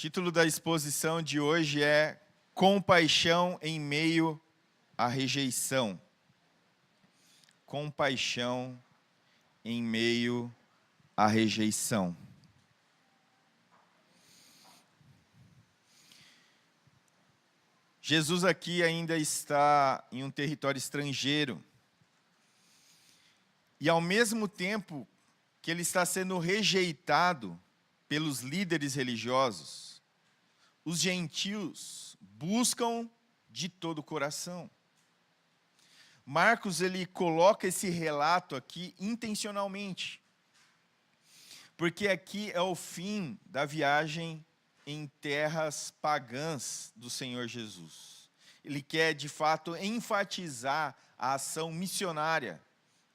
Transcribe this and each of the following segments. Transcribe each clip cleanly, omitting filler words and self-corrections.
título da exposição de hoje é Compaixão em meio à rejeição. Compaixão em meio à rejeição. Jesus aqui ainda está em um território estrangeiro. E ao mesmo tempo que ele está sendo rejeitado pelos líderes religiosos, os gentios buscam de todo o coração. Marcos ele coloca esse relato aqui intencionalmente, porque aqui é o fim da viagem em terras pagãs do Senhor Jesus. Ele quer, de fato, enfatizar a ação missionária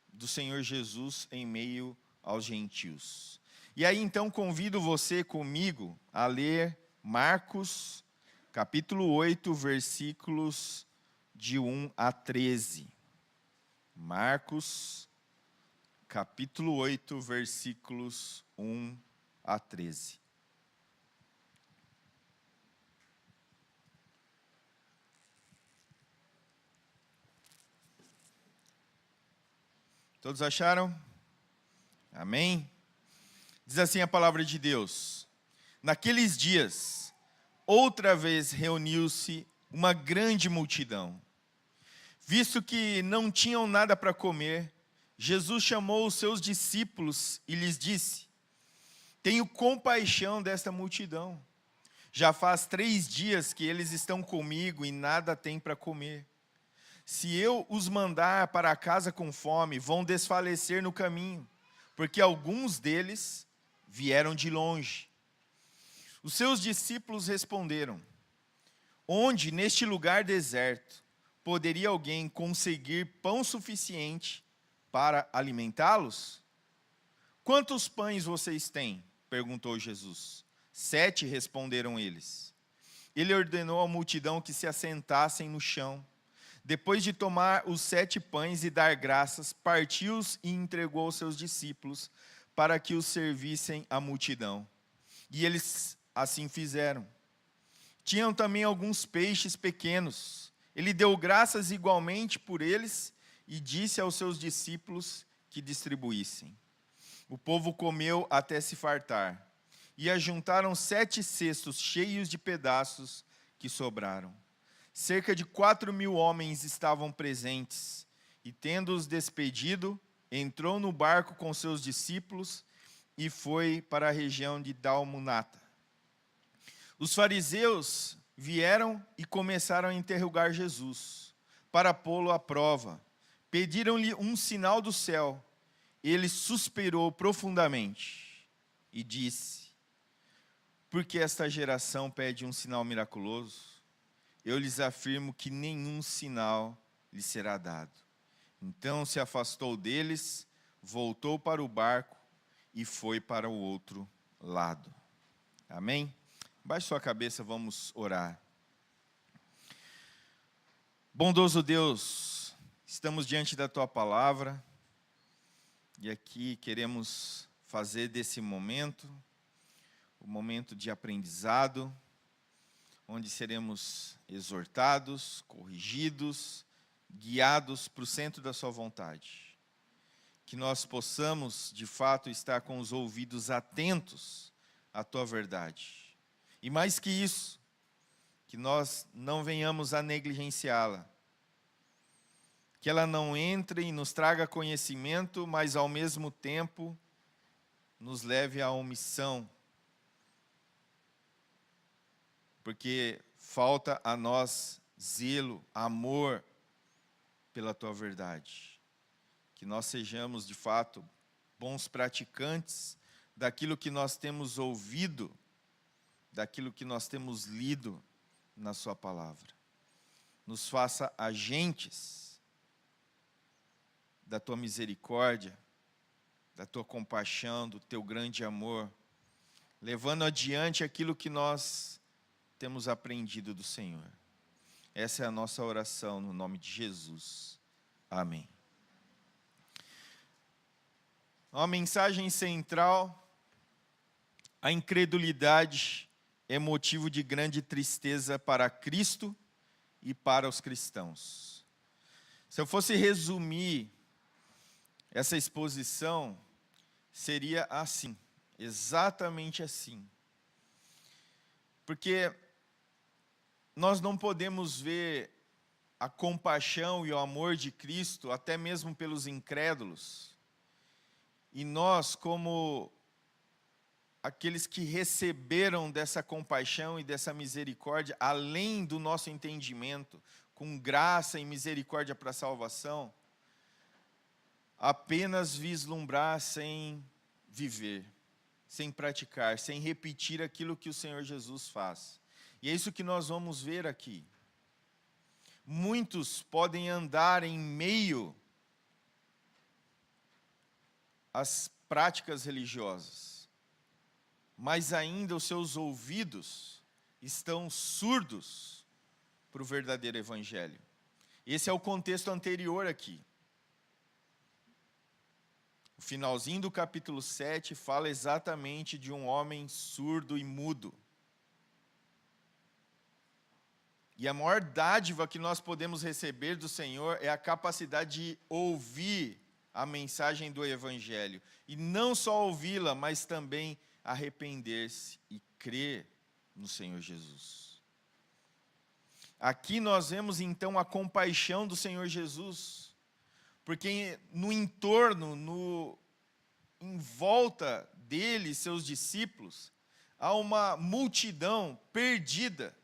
do Senhor Jesus em meio aos gentios. E aí, então, convido você comigo a ler Marcos, capítulo 8, versículos de 1 a 13. Marcos, capítulo 8, versículos 1 a 13. Todos acharam? Amém? Diz assim a palavra de Deus: Naqueles dias, outra vez reuniu-se uma grande multidão. Visto que não tinham nada para comer, Jesus chamou os seus discípulos e lhes disse: Tenho compaixão desta multidão. Já faz 3 dias que eles estão comigo e nada têm para comer. Se eu os mandar para casa com fome, vão desfalecer no caminho, porque alguns deles vieram de longe. Os seus discípulos responderam: Onde, neste lugar deserto, poderia alguém conseguir pão suficiente para alimentá-los? Quantos pães vocês têm? Perguntou Jesus. 7, responderam eles. Ele ordenou à multidão que se assentassem no chão. Depois de tomar os 7 pães e dar graças, partiu-os e entregou aos seus discípulos para que os servissem à multidão. E eles assim fizeram. Tinham também alguns peixes pequenos. Ele deu graças igualmente por eles e disse aos seus discípulos que distribuíssem. O povo comeu até se fartar. E ajuntaram 7 cestos cheios de pedaços que sobraram. Cerca de 4.000 homens estavam presentes, e tendo-os despedido, entrou no barco com seus discípulos e foi para a região de Dalmunata. Os fariseus vieram e começaram a interrogar Jesus, para pô-lo à prova. Pediram-lhe um sinal do céu. Ele suspirou profundamente e disse: Por que esta geração pede um sinal miraculoso? Eu lhes afirmo que nenhum sinal lhe será dado. Então se afastou deles, voltou para o barco e foi para o outro lado. Amém? Baixe sua cabeça, vamos orar. Bondoso Deus, estamos diante da Tua palavra e aqui queremos fazer desse momento um momento de aprendizado, onde seremos exortados, corrigidos, guiados para o centro da sua vontade. Que nós possamos, de fato, estar com os ouvidos atentos à tua verdade. E mais que isso, que nós não venhamos a negligenciá-la. Que ela não entre e nos traga conhecimento, mas ao mesmo tempo nos leve à omissão. Porque falta a nós zelo, amor pela tua verdade. Que nós sejamos, de fato, bons praticantes daquilo que nós temos ouvido, daquilo que nós temos lido na sua palavra. Nos faça agentes da tua misericórdia, da tua compaixão, do teu grande amor, levando adiante aquilo que nós temos aprendido do Senhor. Essa é a nossa oração no nome de Jesus. Amém. Uma mensagem central: a incredulidade é motivo de grande tristeza para Cristo e para os cristãos. Se eu fosse resumir essa exposição, seria assim, exatamente assim. Porque nós não podemos ver a compaixão e o amor de Cristo, até mesmo pelos incrédulos, e nós, como aqueles que receberam dessa compaixão e dessa misericórdia, além do nosso entendimento, com graça e misericórdia para a salvação, apenas vislumbrar sem viver, sem praticar, sem repetir aquilo que o Senhor Jesus faz. E é isso que nós vamos ver aqui. Muitos podem andar em meio às práticas religiosas, mas ainda os seus ouvidos estão surdos para o verdadeiro evangelho. Esse é o contexto anterior aqui. O finalzinho do capítulo 7 fala exatamente de um homem surdo e mudo. E a maior dádiva que nós podemos receber do Senhor é a capacidade de ouvir a mensagem do Evangelho. E não só ouvi-la, mas também arrepender-se e crer no Senhor Jesus. Aqui nós vemos então a compaixão do Senhor Jesus, porque no entorno, em volta dele, seus discípulos, há uma multidão perdida,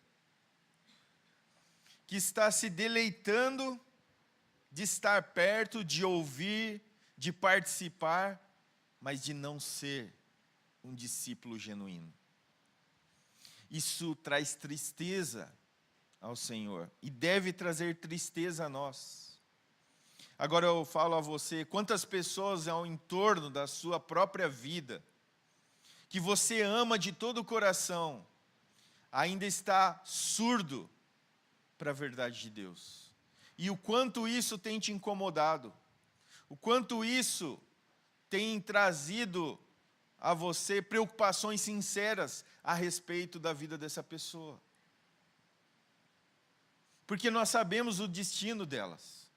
que está se deleitando de estar perto, de ouvir, de participar, mas de não ser um discípulo genuíno. Isso traz tristeza ao Senhor e deve trazer tristeza a nós. Agora eu falo a você, quantas pessoas ao entorno da sua própria vida, que você ama de todo o coração, ainda está surdo para a verdade de Deus. E o quanto isso tem te incomodado, o quanto isso tem trazido a você preocupações sinceras a respeito da vida dessa pessoa. Porque nós sabemos o destino delas.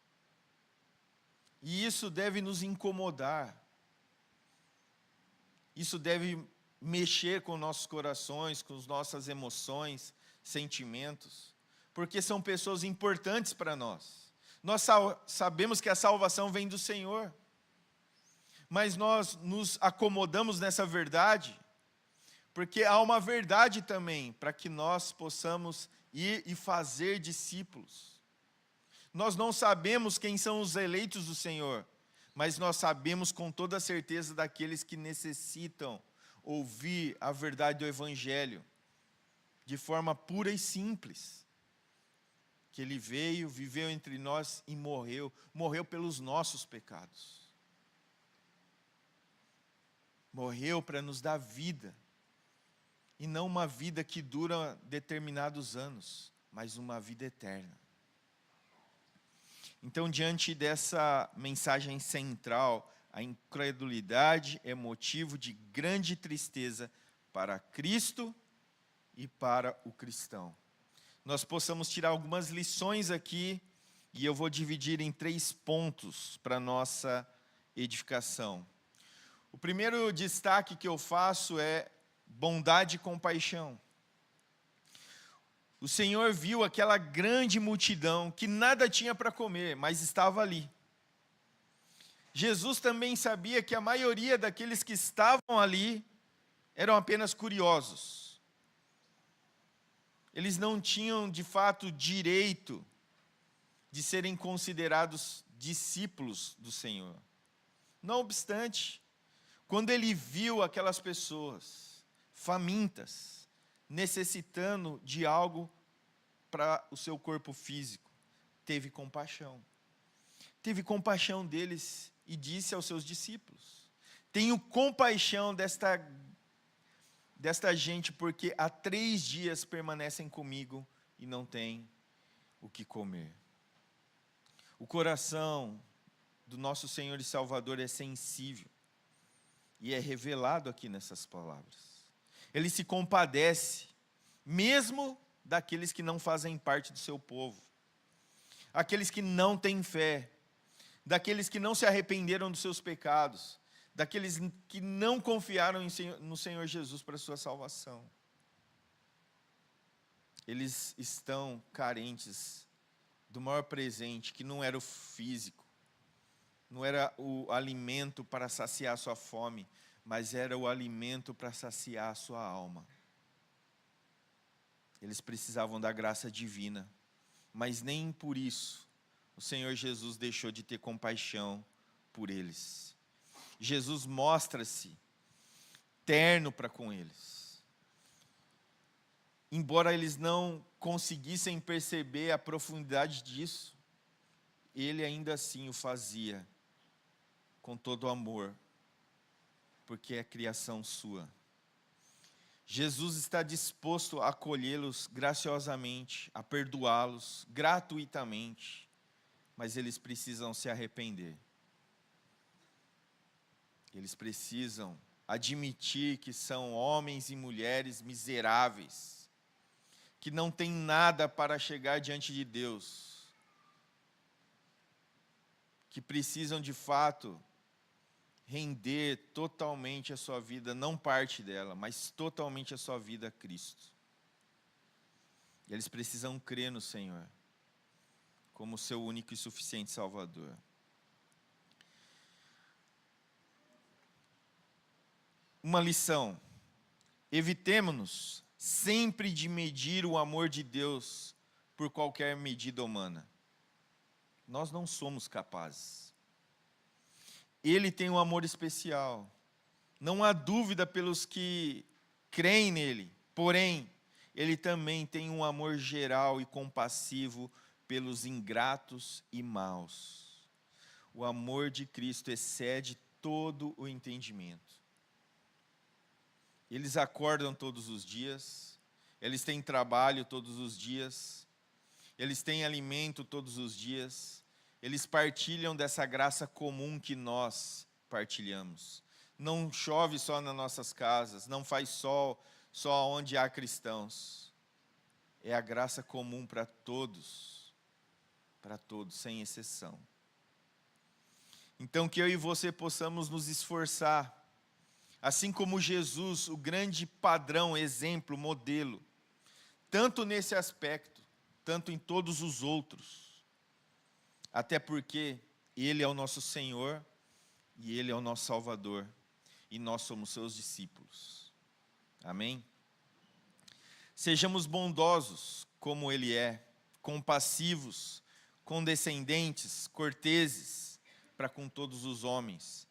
E isso deve nos incomodar. Isso deve mexer com nossos corações, com as nossas emoções, sentimentos. Porque são pessoas importantes para nós. Nós sabemos que a salvação vem do Senhor. Mas nós nos acomodamos nessa verdade, porque há uma verdade também, para que nós possamos ir e fazer discípulos. Nós não sabemos quem são os eleitos do Senhor, mas nós sabemos com toda certeza daqueles que necessitam ouvir a verdade do Evangelho, de forma pura e simples. Que Ele veio, viveu entre nós e morreu pelos nossos pecados. Morreu para nos dar vida, e não uma vida que dura determinados anos, mas uma vida eterna. Então, diante dessa mensagem central, a incredulidade é motivo de grande tristeza para Cristo e para o cristão. Nós possamos tirar algumas lições aqui, e eu vou dividir em 3 pontos para a nossa edificação. O primeiro destaque que eu faço é bondade e compaixão. O Senhor viu aquela grande multidão que nada tinha para comer, mas estava ali. Jesus também sabia que a maioria daqueles que estavam ali eram apenas curiosos. Eles não tinham, de fato, direito de serem considerados discípulos do Senhor. Não obstante, quando ele viu aquelas pessoas famintas, necessitando de algo para o seu corpo físico, teve compaixão. Teve compaixão deles e disse aos seus discípulos: tenho compaixão desta gente, porque há 3 dias permanecem comigo e não têm o que comer. O coração do nosso Senhor e Salvador é sensível. E é revelado aqui nessas palavras. Ele se compadece mesmo daqueles que não fazem parte do seu povo, aqueles que não têm fé, daqueles que não se arrependeram dos seus pecados, daqueles que não confiaram no Senhor Jesus para a sua salvação. Eles estão carentes do maior presente, que não era o físico, não era o alimento para saciar a sua fome, mas era o alimento para saciar a sua alma. Eles precisavam da graça divina, mas nem por isso o Senhor Jesus deixou de ter compaixão por eles. Jesus mostra-se terno para com eles. Embora eles não conseguissem perceber a profundidade disso, ele ainda assim o fazia com todo o amor, porque é criação sua. Jesus está disposto a acolhê-los graciosamente, a perdoá-los gratuitamente, mas eles precisam se arrepender. Eles precisam admitir que são homens e mulheres miseráveis, que não têm nada para chegar diante de Deus, que precisam de fato render totalmente a sua vida, não parte dela, mas totalmente a sua vida a Cristo. Eles precisam crer no Senhor como seu único e suficiente Salvador. Uma lição: evitemo-nos sempre de medir o amor de Deus por qualquer medida humana. Nós não somos capazes. Ele tem um amor especial. Não há dúvida pelos que creem nele. Porém, ele também tem um amor geral e compassivo pelos ingratos e maus. O amor de Cristo excede todo o entendimento. Eles acordam todos os dias, eles têm trabalho todos os dias, eles têm alimento todos os dias, eles partilham dessa graça comum que nós partilhamos. Não chove só nas nossas casas, não faz sol só onde há cristãos. É a graça comum para todos, sem exceção. Então que eu e você possamos nos esforçar, assim como Jesus, o grande padrão, exemplo, modelo, tanto nesse aspecto, tanto em todos os outros, até porque Ele é o nosso Senhor e Ele é o nosso Salvador, e nós somos seus discípulos. Amém? Sejamos bondosos como Ele é, compassivos, condescendentes, corteses para com todos os homens.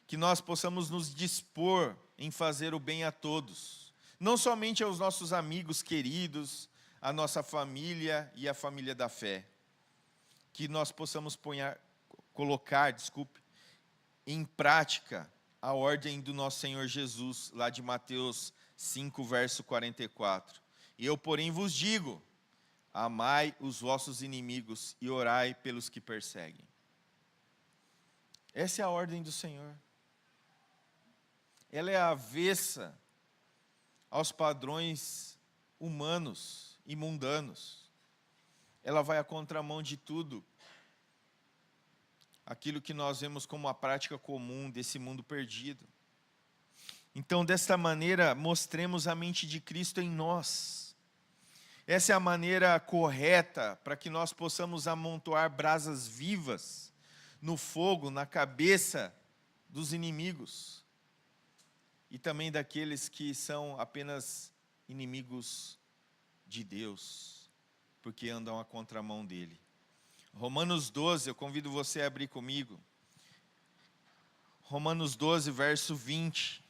Que nós possamos nos dispor em fazer o bem a todos, não somente aos nossos amigos queridos, a nossa família e a família da fé. Que nós possamos colocar em prática a ordem do nosso Senhor Jesus, lá de Mateus 5, verso 44. E eu, porém, vos digo, amai os vossos inimigos e orai pelos que perseguem. Essa é a ordem do Senhor. Ela é avessa aos padrões humanos e mundanos. Ela vai à contramão de tudo aquilo que nós vemos como a prática comum desse mundo perdido. Então, desta maneira, mostremos a mente de Cristo em nós. Essa é a maneira correta para que nós possamos amontoar brasas vivas no fogo, na cabeça dos inimigos. E também daqueles que são apenas inimigos de Deus, porque andam à contramão dele. Romanos 12, eu convido você a abrir comigo. Romanos 12, verso 20.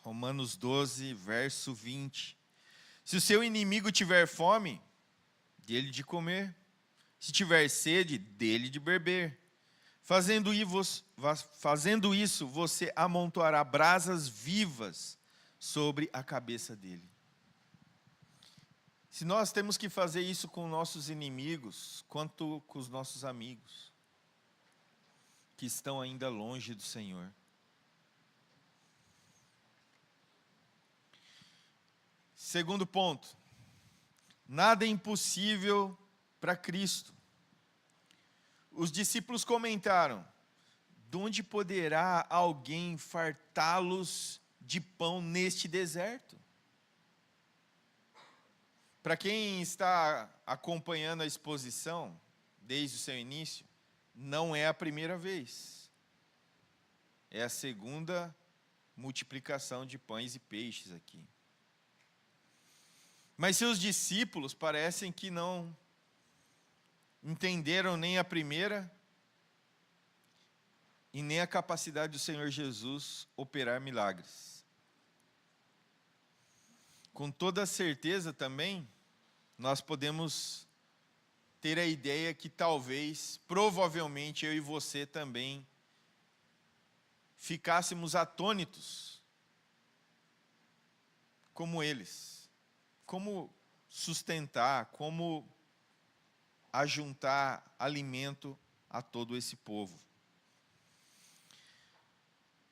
Romanos 12, verso 20. Se o seu inimigo tiver fome, dê-lhe de comer. Se tiver sede, dê-lhe de beber. Fazendo isso, você amontoará brasas vivas sobre a cabeça dele. Se nós temos que fazer isso com nossos inimigos, quanto com os nossos amigos, que estão ainda longe do Senhor. Segundo ponto, nada é impossível para Cristo. Os discípulos comentaram: de onde poderá alguém fartá-los de pão neste deserto? Para quem está acompanhando a exposição desde o seu início, não é a primeira vez. É a segunda multiplicação de pães e peixes aqui. Mas seus discípulos parecem que não entenderam nem a primeira e nem a capacidade do Senhor Jesus operar milagres. Com toda certeza também, nós podemos ter a ideia que talvez, provavelmente, eu e você também ficássemos atônitos como eles. Como sustentar, como ajuntar alimento a todo esse povo.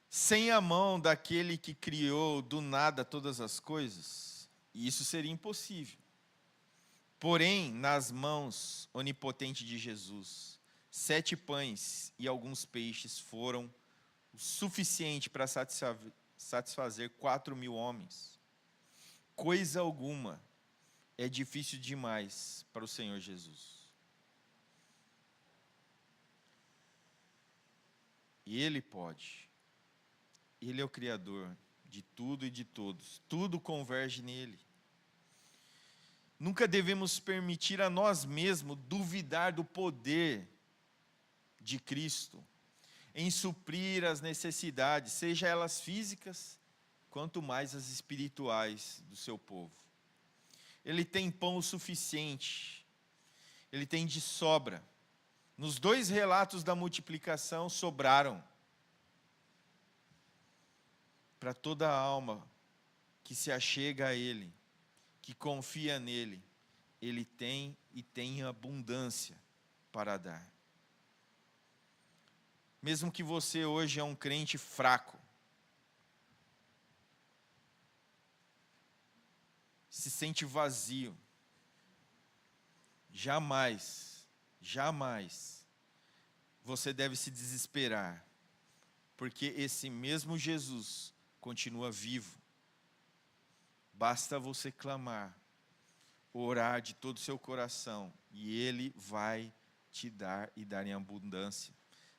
Sem a mão daquele que criou do nada todas as coisas, isso seria impossível. Porém, nas mãos onipotentes de Jesus, 7 pães e alguns peixes foram o suficiente para satisfazer 4.000 homens. Coisa alguma é difícil demais para o Senhor Jesus. E Ele pode. Ele é o Criador de tudo e de todos. Tudo converge nele. Nunca devemos permitir a nós mesmos duvidar do poder de Cristo em suprir as necessidades, seja elas físicas, quanto mais as espirituais do seu povo. Ele tem pão o suficiente, ele tem de sobra. Nos 2 relatos da multiplicação sobraram para toda a alma que se achega a Ele, que confia nele. Ele tem e tem abundância para dar. Mesmo que você hoje é um crente fraco, se sente vazio, jamais você deve se desesperar, porque esse mesmo Jesus continua vivo. Basta você clamar, orar de todo o seu coração, e Ele vai te dar e dar em abundância.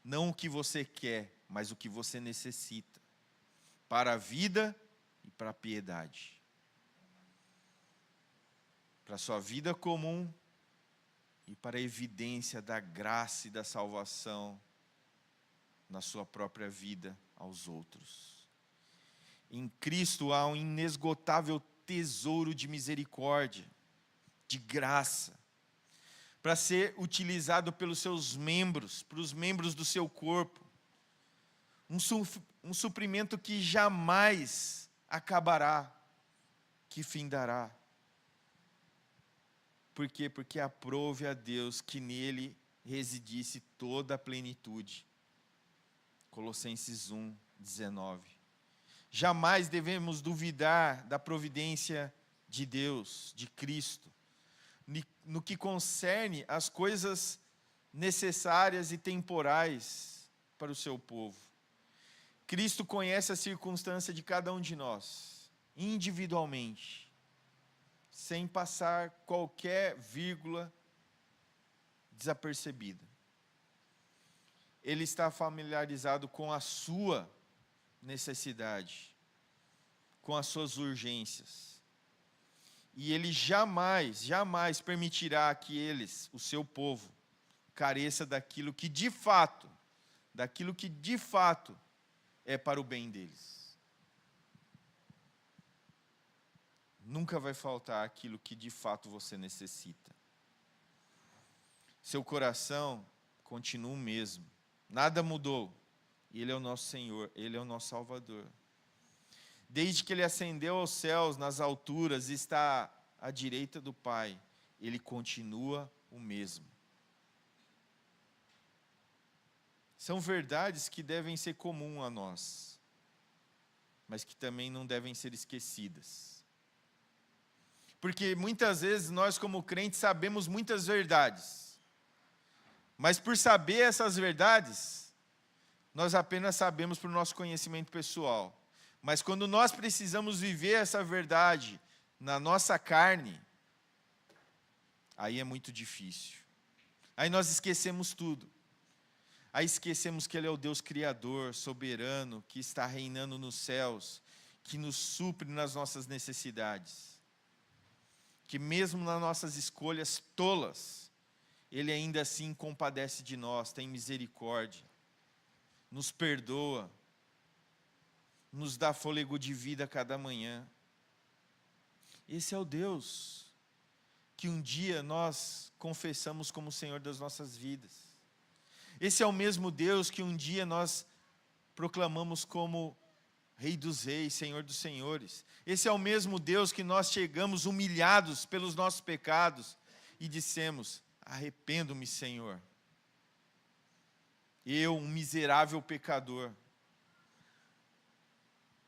Não o que você quer, mas o que você necessita, para a vida e para a piedade. Para a sua vida comum e para a evidência da graça e da salvação na sua própria vida aos outros. Em Cristo há um inesgotável tesouro de misericórdia, de graça, para ser utilizado pelos seus membros, para os membros do seu corpo. Um suprimento que jamais acabará, que findará. Por quê? Porque aprove a Deus que nele residisse toda a plenitude. Colossenses 1:19. Jamais devemos duvidar da providência de Deus, de Cristo, no que concerne as coisas necessárias e temporais para o seu povo. Cristo conhece a circunstância de cada um de nós, individualmente, sem passar qualquer vírgula desapercebida. Ele está familiarizado com a sua necessidade, com as suas urgências. E Ele jamais permitirá que eles, o seu povo, careça daquilo que de fato é para o bem deles. Nunca vai faltar aquilo que de fato você necessita. Seu coração continua o mesmo. Nada mudou. Ele é o nosso Senhor, Ele é o nosso Salvador. Desde que Ele ascendeu aos céus, nas alturas, está à direita do Pai, Ele continua o mesmo. São verdades que devem ser comuns a nós, mas que também não devem ser esquecidas. Porque muitas vezes nós, como crentes, sabemos muitas verdades, mas por saber essas verdades, nós apenas sabemos por nosso conhecimento pessoal. Mas quando nós precisamos viver essa verdade na nossa carne, aí é muito difícil. Aí nós esquecemos tudo. Aí esquecemos que Ele é o Deus Criador, soberano, que está reinando nos céus, que nos supre nas nossas necessidades. Que mesmo nas nossas escolhas tolas, Ele ainda assim compadece de nós, tem misericórdia, nos perdoa, nos dá fôlego de vida a cada manhã. Esse é o Deus que um dia nós confessamos como Senhor das nossas vidas. Esse é o mesmo Deus que um dia nós proclamamos como Rei dos Reis, Senhor dos Senhores. Esse é o mesmo Deus que nós chegamos humilhados pelos nossos pecados e dissemos: arrependo-me, Senhor. Eu, um miserável pecador,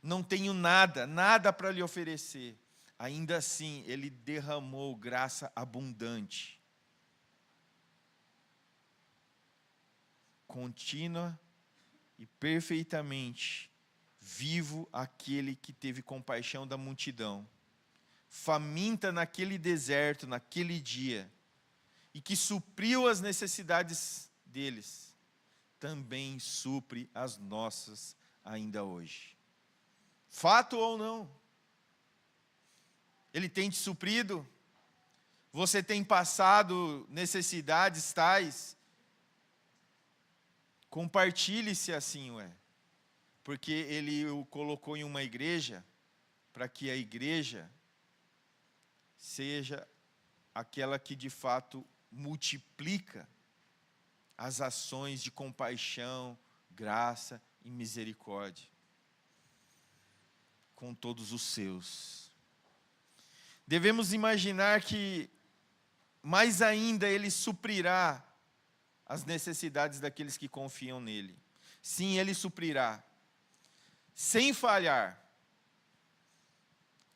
não tenho nada para lhe oferecer. Ainda assim, Ele derramou graça abundante. Contínua e perfeitamente vivo aquele que teve compaixão da multidão, faminta naquele deserto, naquele dia, e que supriu as necessidades deles, também supre as nossas ainda hoje. Fato ou não? Ele tem te suprido? Você tem passado necessidades tais? Compartilhe se assim o é. Porque Ele o colocou em uma igreja, para que a igreja seja aquela que de fato multiplica as ações de compaixão, graça e misericórdia com todos os seus. Devemos imaginar que mais ainda Ele suprirá as necessidades daqueles que confiam nele. Sim, Ele suprirá, sem falhar.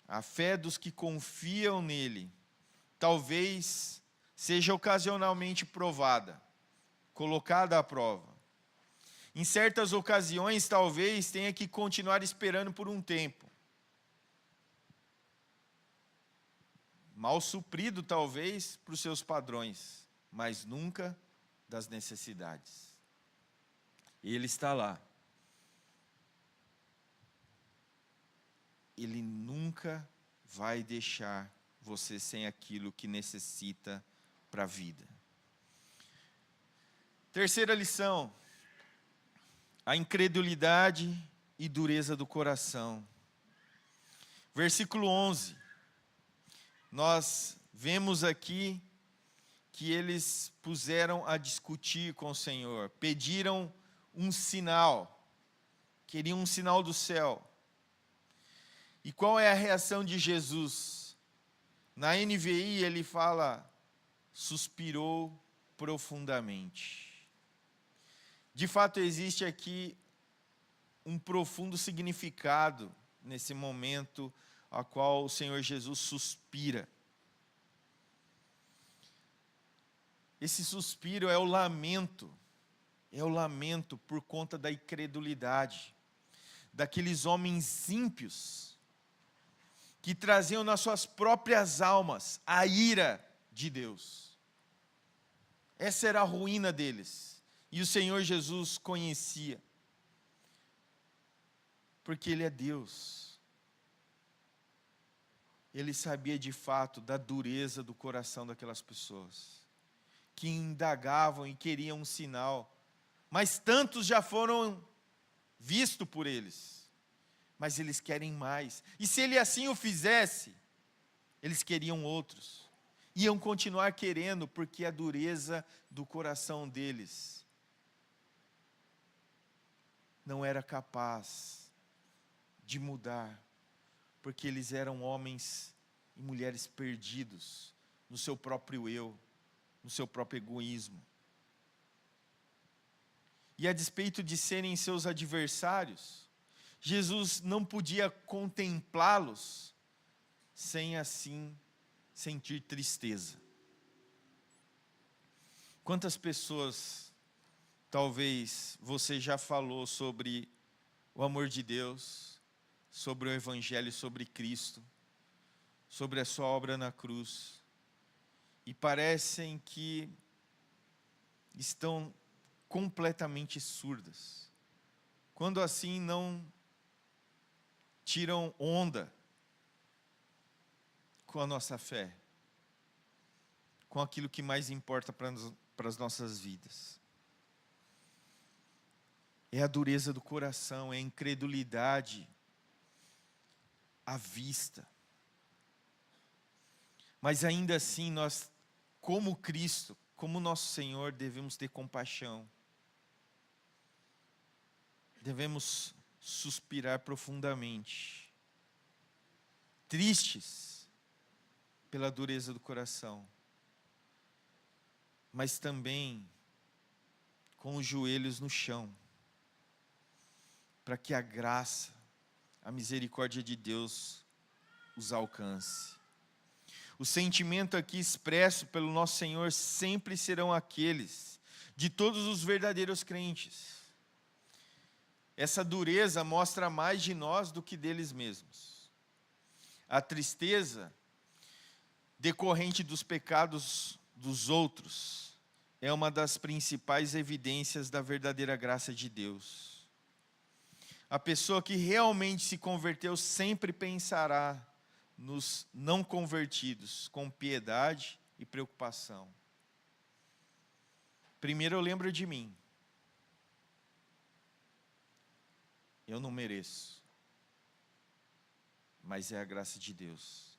A fé dos que confiam nele, talvez seja ocasionalmente provada, colocada à prova. Em certas ocasiões, talvez tenha que continuar esperando por um tempo. Mal suprido, talvez, para os seus padrões, mas nunca das necessidades. Ele está lá. Ele nunca vai deixar você sem aquilo que necessita para a vida. Terceira lição: a incredulidade e dureza do coração. Versículo 11. Nós vemos aqui que eles puseram a discutir com o Senhor, pediram um sinal, queriam um sinal do céu. E qual é a reação de Jesus? Na NVI ele fala, suspirou profundamente. De fato existe aqui um profundo significado nesse momento a qual o Senhor Jesus suspira. Esse suspiro é o lamento por conta da incredulidade, daqueles homens ímpios, que traziam nas suas próprias almas a ira de Deus. Essa era a ruína deles, e o Senhor Jesus conhecia, porque Ele é Deus. Ele sabia de fato da dureza do coração daquelas pessoas, que indagavam e queriam um sinal, mas tantos já foram vistos por eles, mas eles querem mais, e se Ele assim o fizesse, eles queriam outros, iam continuar querendo, porque a dureza do coração deles não era capaz de mudar, porque eles eram homens e mulheres perdidos no seu próprio eu, no seu próprio egoísmo. E a despeito de serem seus adversários, Jesus não podia contemplá-los sem assim sentir tristeza. Quantas pessoas, talvez você já falou sobre o amor de Deus, sobre o Evangelho, sobre Cristo, sobre a sua obra na cruz, e parecem que estão completamente surdas, quando assim não tiram onda com a nossa fé, com aquilo que mais importa para as nossas vidas. É a dureza do coração, é a incredulidade à vista. Mas ainda assim, nós, como Cristo, como nosso Senhor, devemos ter compaixão. Devemos suspirar profundamente, tristes pela dureza do coração, mas também com os joelhos no chão, para que a graça, a misericórdia de Deus os alcance. O sentimento aqui expresso pelo nosso Senhor sempre serão aqueles de todos os verdadeiros crentes. Essa dureza mostra mais de nós do que deles mesmos. A tristeza decorrente dos pecados dos outros é uma das principais evidências da verdadeira graça de Deus. A pessoa que realmente se converteu sempre pensará nos não convertidos com piedade e preocupação. Primeiro eu lembro de mim. Eu não mereço, mas é a graça de Deus.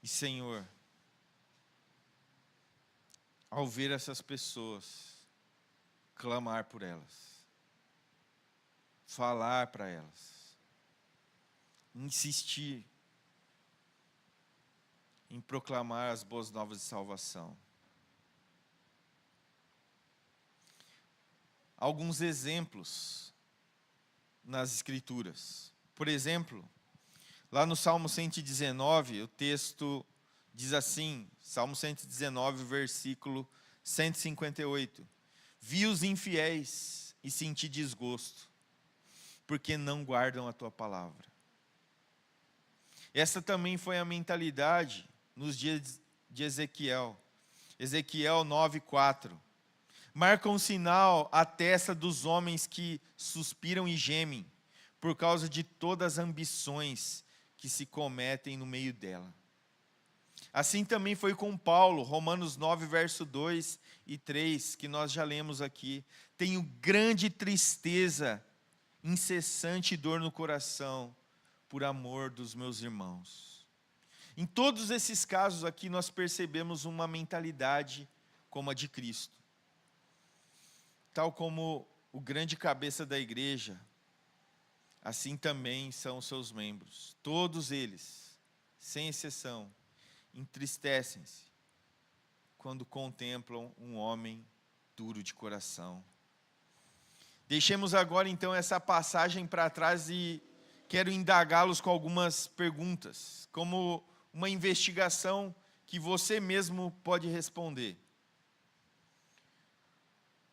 E Senhor, ao ver essas pessoas, clamar por elas, falar para elas, insistir em proclamar as boas novas de salvação. Alguns exemplos nas Escrituras. Por exemplo, lá no Salmo 119, o texto diz assim, Salmo 119, versículo 158. Vi os infiéis e senti desgosto, porque não guardam a tua palavra. Essa também foi a mentalidade nos dias de Ezequiel. Ezequiel 9:4. Marca um sinal à testa dos homens que suspiram e gemem, por causa de todas as ambições que se cometem no meio dela. Assim também foi com Paulo, Romanos 9, verso 2 e 3, que nós já lemos aqui. Tenho grande tristeza, incessante dor no coração, por amor dos meus irmãos. Em todos esses casos aqui, nós percebemos uma mentalidade como a de Cristo. Tal como o grande cabeça da igreja, assim também são os seus membros. Todos eles, sem exceção, entristecem-se quando contemplam um homem duro de coração. Deixemos agora então essa passagem para trás e quero indagá-los com algumas perguntas, como uma investigação que você mesmo pode responder.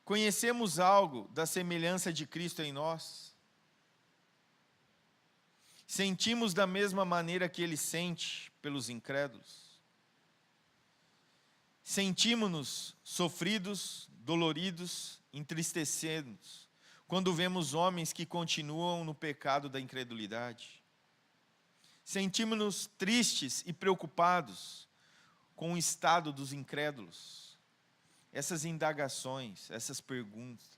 Conhecemos algo da semelhança de Cristo em nós? Sentimos da mesma maneira que Ele sente pelos incrédulos? Sentimos-nos sofridos, doloridos, entristecidos, quando vemos homens que continuam no pecado da incredulidade? Sentimos-nos tristes e preocupados com o estado dos incrédulos? Essas indagações, essas perguntas,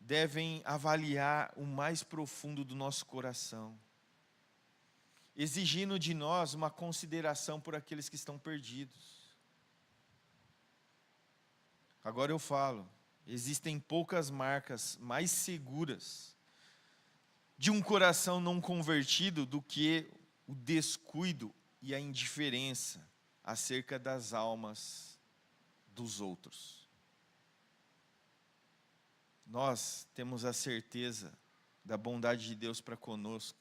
devem avaliar o mais profundo do nosso coração, exigindo de nós uma consideração por aqueles que estão perdidos. Agora eu falo, existem poucas marcas mais seguras de um coração não convertido do que o descuido e a indiferença acerca das almas dos outros. Nós temos a certeza da bondade de Deus para conosco.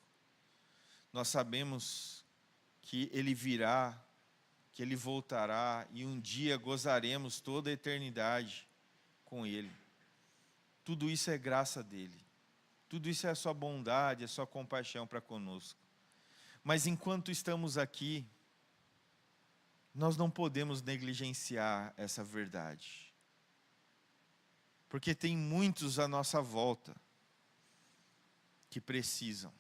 Nós sabemos que Ele virá, que Ele voltará e um dia gozaremos toda a eternidade com Ele. Tudo isso é graça dEle. Tudo isso é a sua bondade, a sua compaixão para conosco. Mas enquanto estamos aqui, nós não podemos negligenciar essa verdade. Porque tem muitos à nossa volta que precisam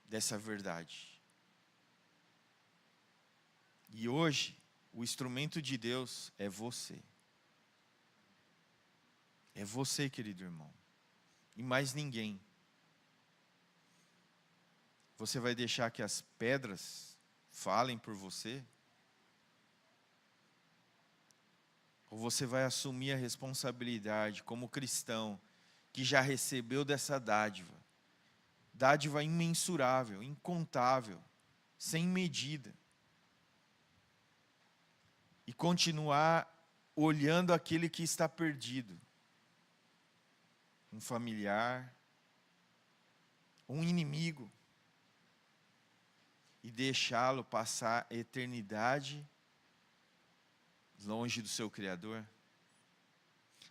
dessa verdade. E hoje, o instrumento de Deus é você. É você, querido irmão. E mais ninguém. Você vai deixar que as pedras falem por você? Ou você vai assumir a responsabilidade como cristão que já recebeu dessa dádiva? Dádiva imensurável, incontável, sem medida. E continuar olhando aquele que está perdido. Um familiar, um inimigo. E deixá-lo passar a eternidade longe do seu Criador.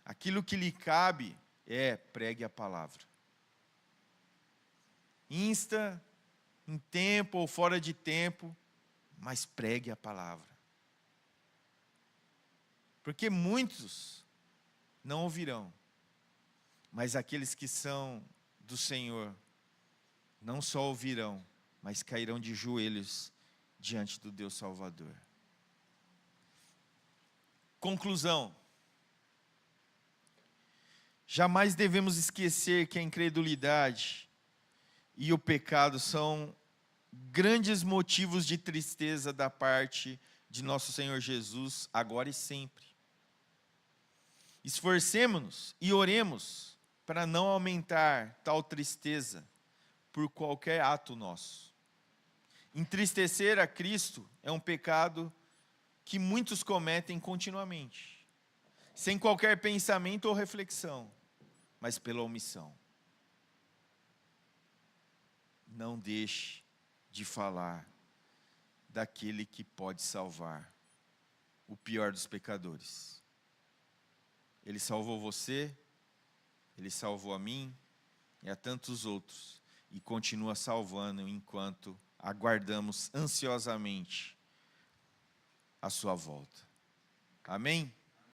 Aquilo que lhe cabe é pregue a palavra. Insta, em tempo ou fora de tempo, mas pregue a palavra. Porque muitos não ouvirão, mas aqueles que são do Senhor não só ouvirão, mas cairão de joelhos diante do Deus Salvador. Conclusão. Jamais devemos esquecer que a incredulidade e o pecado são grandes motivos de tristeza da parte de nosso Senhor Jesus, agora e sempre. Esforcemo-nos e oremos para não aumentar tal tristeza por qualquer ato nosso. Entristecer a Cristo é um pecado que muitos cometem continuamente, sem qualquer pensamento ou reflexão, mas pela omissão. Não deixe de falar daquele que pode salvar o pior dos pecadores. Ele salvou você, Ele salvou a mim e a tantos outros, e continua salvando enquanto aguardamos ansiosamente a sua volta. Amém?